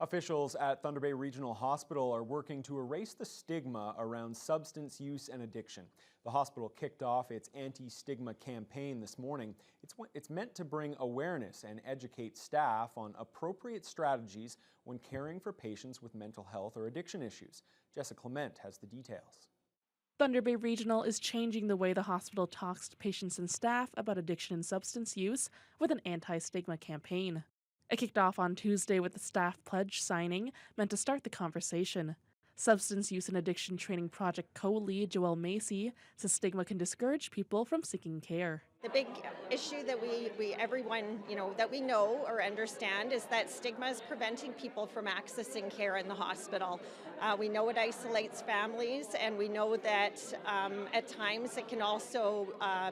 Officials at Thunder Bay Regional Hospital are working to erase the stigma around substance use and addiction. The hospital kicked off its anti-stigma campaign this morning. It's meant to bring awareness and educate staff on appropriate strategies when caring for patients with mental health or addiction issues. Jessica Clement has the details. Thunder Bay Regional is changing the way the hospital talks to patients and staff about addiction and substance use with an anti-stigma campaign. It kicked off on Tuesday with the staff pledge signing, meant to start the conversation. Substance Use and Addiction Training Project co-lead Joelle Macy says stigma can discourage people from seeking care. The big issue that everyone, that we know or understand is that stigma is preventing people from accessing care in the hospital. We know it isolates families, and we know that at times it can also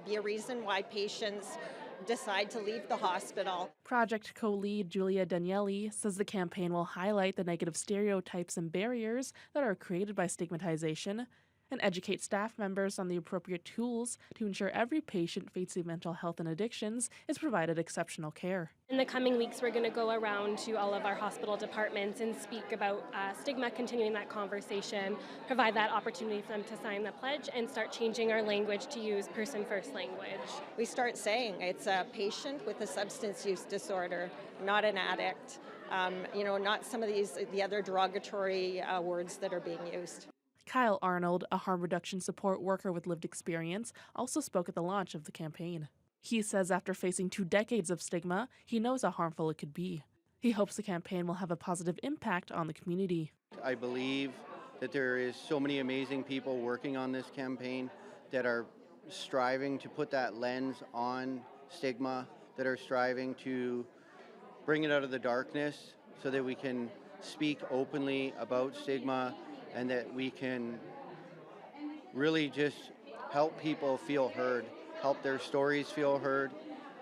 be a reason why patients decide to leave the hospital. Project co-lead Julia Daniele says the campaign will highlight the negative stereotypes and barriers that are created by stigmatization and educate staff members on the appropriate tools to ensure every patient facing mental health and addictions is provided exceptional care. In the coming weeks, we're going to go around to all of our hospital departments and speak about stigma, continuing that conversation, provide that opportunity for them to sign the pledge and start changing our language to use person-first language. We start saying it's a patient with a substance use disorder, not an addict, not some of the other derogatory words that are being used. Kyle Arnold, a harm reduction support worker with lived experience, also spoke at the launch of the campaign. He says after facing 2 decades of stigma, he knows how harmful it could be. He hopes the campaign will have a positive impact on the community. I believe that there is so many amazing people working on this campaign that are striving to put that lens on stigma, that are striving to bring it out of the darkness so that we can speak openly about stigma and that we can really just help people feel heard, help their stories feel heard,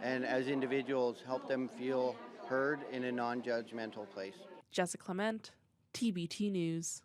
and as individuals, help them feel heard in a non-judgmental place. Jessica Clement, TBT News.